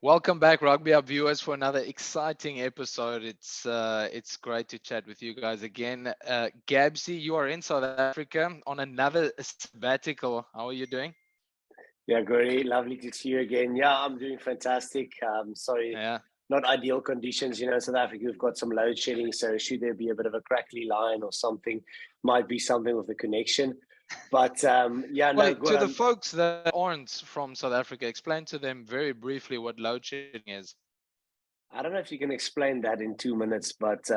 Welcome back, Rugby Hub viewers, for another exciting episode. It's great to chat with you guys again. Gabsy, you are in South Africa on another sabbatical. How are you doing? Yeah, Gary, lovely to see you again. Yeah, I'm doing fantastic. Sorry, Yeah. not ideal conditions. In South Africa, we've got some load shedding. So, should there be a bit of a crackly line or something, might be something with the connection. But yeah, no, Well, to the good. folks that aren't from South Africa, explain to them very briefly what load shedding is. I don't know if you can explain that in 2 minutes, but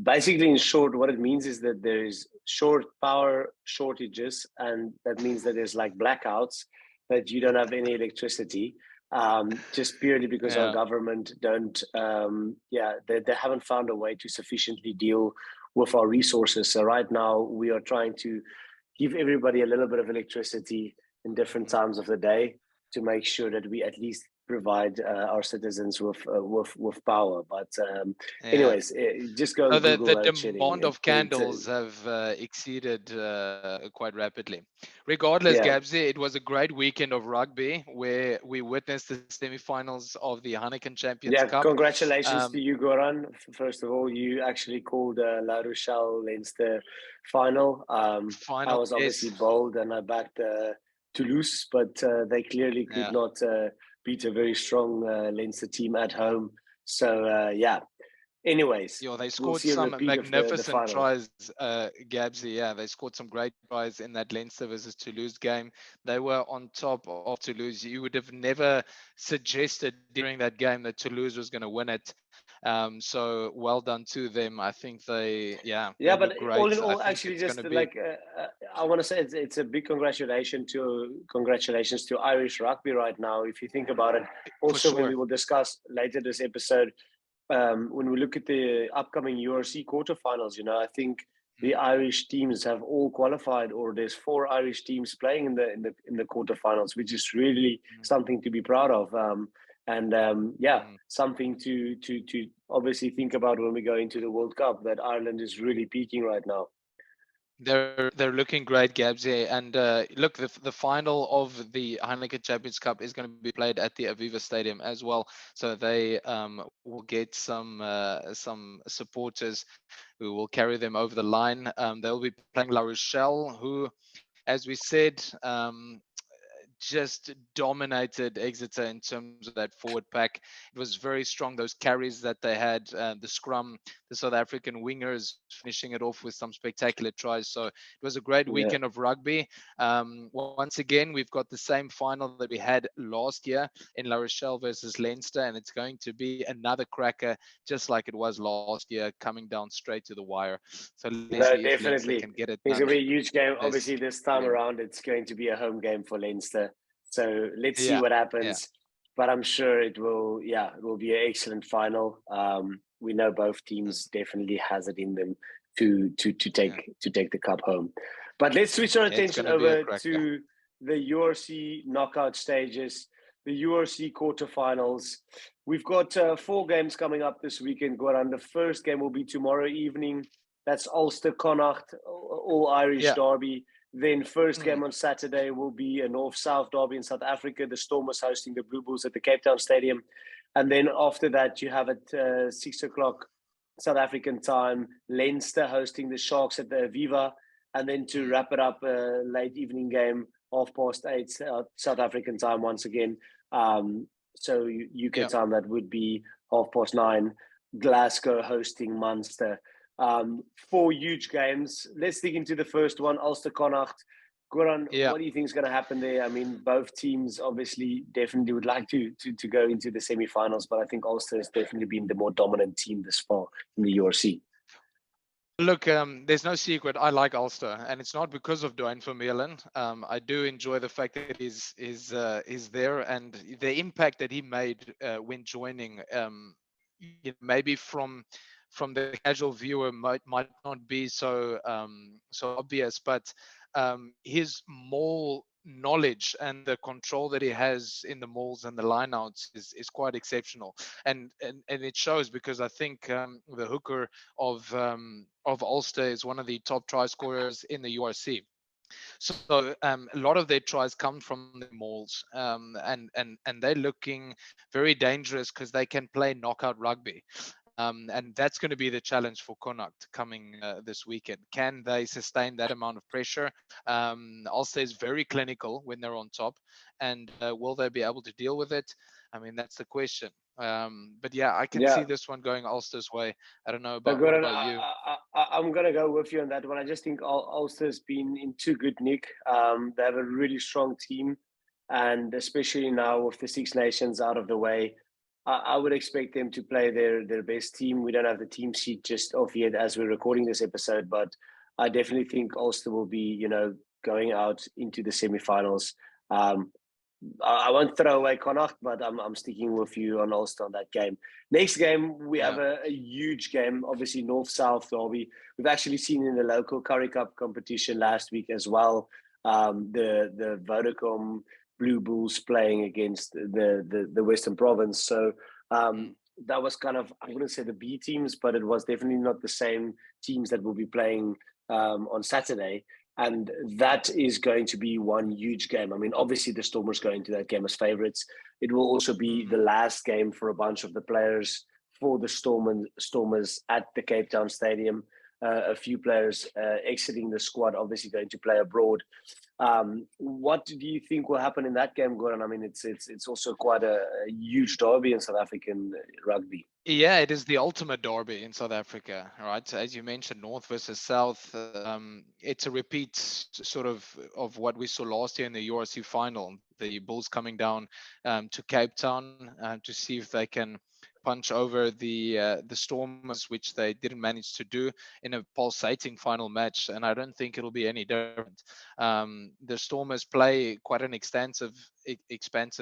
basically, in short, what it means is that there is short power shortages, and that means that there's like blackouts, that you don't have any electricity, just purely because our Yeah. government don't, they haven't found a way to sufficiently deal with our resources. So right now, we are trying to give everybody a little bit of electricity in different times of the day to make sure that we at least provide our citizens with power. But Yeah. anyways, just go No, and the Google load demand shedding. of candles have exceeded quite rapidly. Regardless, Yeah, Gabsy, it was a great weekend of rugby where we witnessed the semi-finals of the Heineken Champions yeah. Cup. Congratulations to Um, you, Goran. First of all, you actually called La Rochelle Leinster final. I Final, was obviously yes, bold and I backed Toulouse, but they clearly could yeah. not beat a very strong Leinster team at home. So yeah. Anyways, Yeah, they we'll scored see a some repeat of the magnificent final. tries, Gabsy. Yeah, they scored some great tries in that Leinster versus Toulouse game. They were on top of Toulouse. You would have never suggested during that game that Toulouse was going to win it. So well done to them. I think they Yeah, but look all in great. I all, think actually, it's going just to be like I want to say, it's a big congratulations to Irish rugby right now. If you think about it, for also when we sure. will discuss later this episode, when we look at the upcoming URC quarterfinals, I think the Mm, Irish teams have all qualified, or there's four Irish teams playing in the quarterfinals, which is really mm, something to be proud of. And yeah, mm. something to obviously think about when we go into the World Cup. That Ireland is really peaking right now. They're looking great, Gabsy. And look, the final of the Heineken Champions Cup is going to be played at the Aviva Stadium as well. So they will get some supporters who will carry them over the line. They'll be playing La Rochelle, who, as we said, just dominated Exeter in terms of that forward pack. It was very strong. Those carries that they had, the scrum, the South African wingers finishing it off with some spectacular tries. So it was a great Yeah. weekend of rugby. Once again, we've got the same final that we had last year in La Rochelle versus Leinster, and it's going to be another cracker, just like it was last year, coming down straight to the wire. So let's No, see if Leinster definitely. can get it It's done. going to be a huge game. There's, Obviously, this time yeah, around, it's going to be a home game for Leinster. So let's see yeah, what yeah. happens. But I'm sure it will. Yeah, it will be an excellent final. We know both teams definitely has it in them to Yeah. take the cup home. But let's switch our It's attention going to be a over cracker. to the URC knockout stages, the URC quarterfinals. We've got four games coming up this weekend. Goran. The first game will be tomorrow evening. That's Ulster Connacht, all Irish Yeah. derby. Then first Mm. game on Saturday will be a North-South derby in South Africa. The Stormers hosting the Blue Bulls at the Cape Town Stadium. And then after that, you have at 6 o'clock South African time, Leinster hosting the Sharks at the Aviva. And then to Mm. wrap it up, a late evening game, 8:30 South African time once again. So UK Yeah. time, that would be 9:30, Glasgow hosting Munster. Four huge games. Let's dig into the first one, Ulster Connacht. Goran, Yeah. what do you think is going to happen there? I mean, both teams obviously definitely would like to go into the semi-finals, but I think Ulster has definitely been the more dominant team this far in the URC. Look, there's no secret. I like Ulster, and it's not because of Dwayne Vermeulen. I do enjoy the fact that he's there, and the impact that he made when joining. Maybe from the casual viewer might not be so obvious, but his mall knowledge and the control that he has in the malls and the lineouts is quite exceptional, and it shows because I think the hooker of Ulster is one of the top try scorers in the URC. So a lot of their tries come from the mauls, and they're looking very dangerous because they can play knockout rugby. And that's going to be the challenge for Connacht coming this weekend. Can they sustain that amount of pressure? Ulster is very clinical when they're on top, and will they be able to deal with it? I mean, that's the question. But yeah, I can see Yeah. this one going Ulster's way. I don't know But about what Goran, about you? I'm going to go with you on that one. I just think Ulster's been in too good nick. They have a really strong team, and especially now with the Six Nations out of the way, I would expect them to play their best team. We don't have the team sheet just off yet as we're recording this episode, but I definitely think Ulster will be, going out into the semi-finals. Um, I won't throw away Connacht, but I'm sticking with you on Ulster on that game. Next game, we have Yeah. a huge game, obviously North-South derby. We've actually seen in the local Curry Cup competition last week as well, the Vodacom Blue Bulls playing against the Western Province. So that was kind of, I wouldn't say the B teams, but it was definitely not the same teams that will be playing on Saturday. And that is going to be one huge game. I mean, obviously the Stormers go into that game as favourites. It will also be the last game for a bunch of the players for the Stormers at the Cape Town Stadium. A few players exiting the squad, obviously going to play abroad. What do you think will happen in that game, Gordon? I mean, it's also quite a huge derby in South African rugby. Yeah, it is the ultimate derby in South Africa, right? As you mentioned, North versus South. It's a repeat sort of what we saw last year in the URC final. The Bulls coming down to Cape Town to see if they can punch over the Stormers, which they didn't manage to do in a pulsating final match. And I don't think it'll be any different. The Stormers play quite an expansive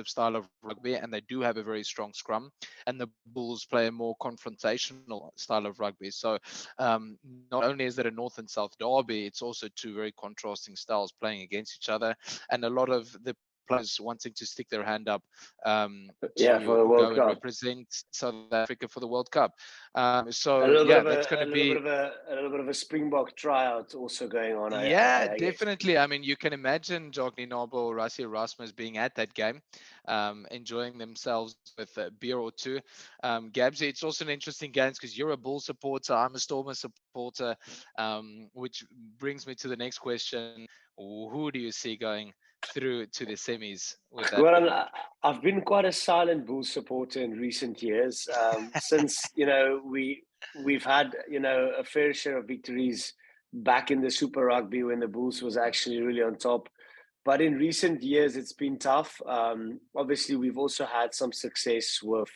style of rugby, and they do have a very strong scrum. And the Bulls play a more confrontational style of rugby. So not only is it a North and South derby, it's also two very contrasting styles playing against each other, and a lot of the players wanting to stick their hand up Yeah, for the to World go and Cup. represent South Africa for the World Cup. A So little bit yeah, of that's going a to little bit be. of a little bit of a Springbok tryout also going on. Yeah, I guess. definitely. I mean, you can imagine Jogni Noble, Rassie Erasmus being at that game, enjoying themselves with a beer or two. Gabsy, it's also an interesting game because you're a Bull supporter, I'm a Stormer supporter, which brings me to the next question. Who do you see going through to the semis with that Well, one? I've been quite a silent Bulls supporter in recent years. Since we've had a fair share of victories back in the Super Rugby when the Bulls was actually really on top. But in recent years, it's been tough. Obviously, we've also had some success with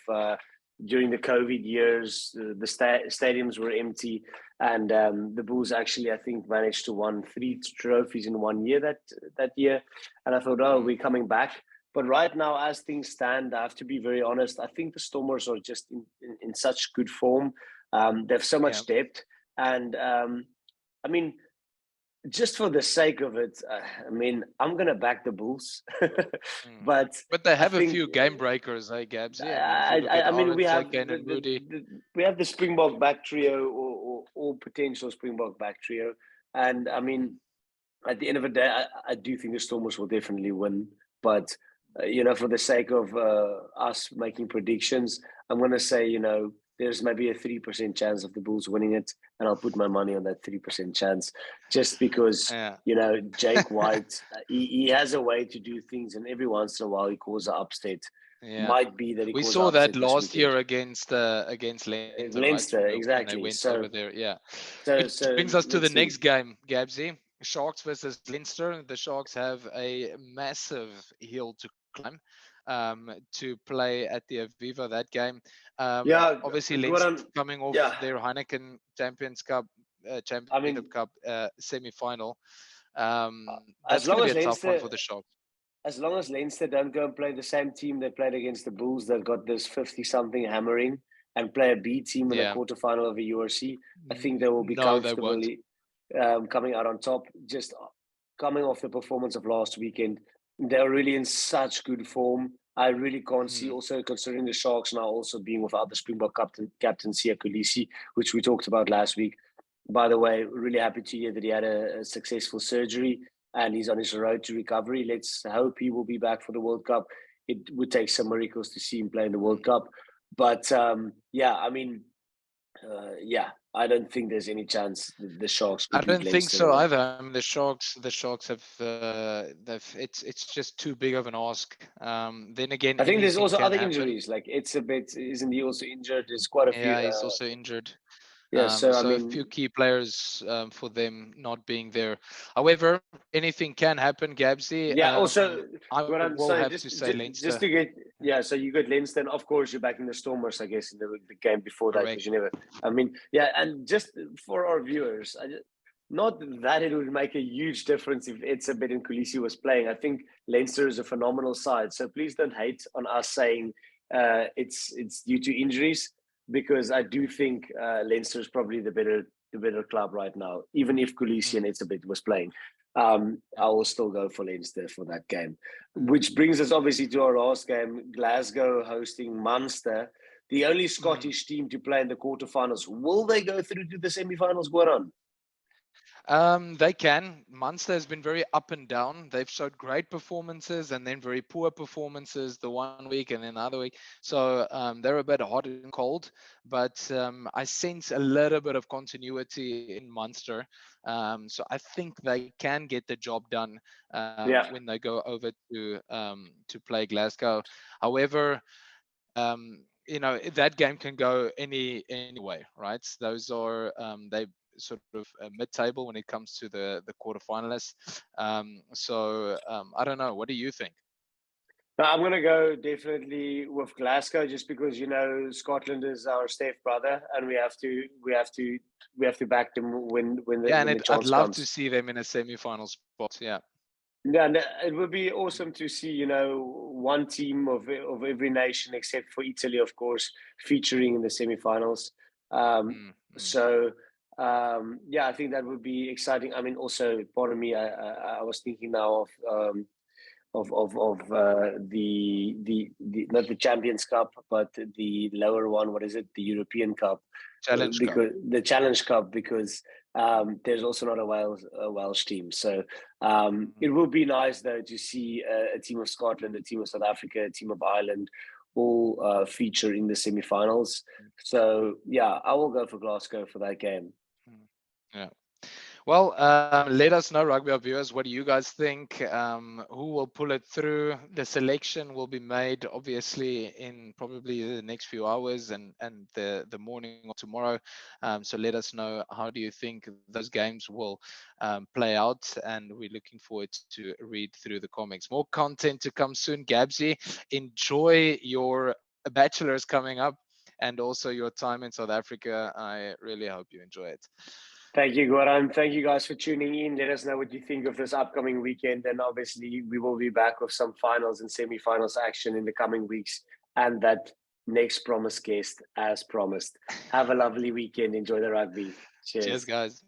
during the COVID years. The stadiums were empty, and the Bulls actually, I think, managed to win 3 trophies in 1 year that year. And I thought, oh, we're coming back. But right now, as things stand, I have to be very honest. I think the Stormers are just in such good form. They have so Yeah. much depth, and I mean, just for the sake of it, I mean, I'm gonna back the Bulls, but But they I have a think few game breakers, Gabsy? I mean, if you look at I mean we Arends, have Kane and Moody. we have the Springbok back trio or potential Springbok back trio, and I mean at the end of the day, I do think the Stormers will definitely win. But for the sake of us making predictions, I'm going to say there's maybe a 3% chance of the Bulls winning it, and I'll put my money on that 3% chance, just because Yeah. Jake White he has a way to do things, and every once in a while he calls an upset. Yeah. Might be that he We calls an saw that upset this last weekend. year against Leinster, right? Leinster, When they exactly. went So over there. Yeah. so Which so brings us to the let's see. next game, Gabsy. Sharks versus Leinster. The Sharks have a massive hill to climb to play at the Aviva that game. Yeah, Obviously, Leinster Goran. coming off Yeah, their Heineken Champions Cup, I Championship mean, Cup semi-final. as That's going long to be as a tough one Leinster, for the Sharks. don't go and play the same team they played against the Bulls that got this 50-something hammering and play a B team in a Yeah. quarterfinal of a URC, I think they will be No, they won't. comfortably coming out on top. Just coming off the performance of last weekend, they're really in such good form. I really can't see, also considering the Sharks now also being without the Springbok captain Sia Kolisi, which we talked about last week. By the way, really happy to hear that he had a successful surgery. and he's on his road to recovery. Let's hope he will be back for the World Cup. It would take some miracles to see him play in the World Cup. But yeah, I mean, yeah, I don't think there's any chance the Sharks I could beat don't think Leinster. so either. I mean, the Sharks have it's just too big of an ask. Then again, I think there's anything also can other happen. injuries. Like it's a bit, isn't he also injured? There's quite a few. Yeah, he's also injured. Yeah, so I So a mean, few key players for them not being there. However, anything can happen, Gabsy. yeah. Also, I what I'm will saying, have to say just Leinster. to get, yeah. So you got Leinster, and of course you're backing the Stormers, I guess, in the game before that, because Correct. you never. I mean, yeah, and just for our viewers, not that it would make a huge difference if Etzebeth and Kulisi was playing. I think Leinster is a phenomenal side, so please don't hate on us saying it's due to injuries, because I do think Leinster is probably the better club right now, even if Kulisi and Etzebeth was playing. I will still go for Leinster for that game. Which brings us obviously to our last game, Glasgow hosting Munster, the only Scottish team to play in the quarterfinals. Will they go through to the semi-finals, Goran? They can. Munster has been very up and down. They've showed great performances and then very poor performances the one week and then the other week. So they're a bit hot and cold, but I sense a little bit of continuity in Munster. So I think they can get the job done when they go over to play Glasgow. However, that game can go any way, right? Those are they sort of mid-table when it comes to the quarterfinalists. So I don't know. What do you think? I'm going to go definitely with Glasgow, just because Scotland is our Steph brother, and we have to back them when the I'd chance love comes. to see them in a semi-final spot. Yeah. Yeah, and it would be awesome to see one team of every nation except for Italy, of course, featuring in the semi-finals. So yeah, I think that would be exciting. I mean, also, pardon me, I was thinking now of the not the Champions Cup, but the lower one. What is it? The European Cup, Challenge Cup. because the Challenge Cup, because there's also not a Welsh team. So it would be nice though to see a team of Scotland, a team of South Africa, a team of Ireland all feature in the semi-finals. So yeah, I will go for Glasgow for that game. Yeah. Well, let us know, Rugby Hub viewers, what do you guys think? Who will pull it through? The selection will be made, obviously, in probably the next few hours and the morning of tomorrow. So let us know, how do you think those games will play out? And we're looking forward to read through the comics. More content to come soon. Gabsy, enjoy your bachelor's coming up and also your time in South Africa. I really hope you enjoy it. Thank you, Goran. Thank you guys for tuning in. Let us know what you think of this upcoming weekend. And obviously, we will be back with some finals and semi-finals action in the coming weeks. And that next promised guest, as promised. Have a lovely weekend. Enjoy the rugby. Cheers. Cheers, guys.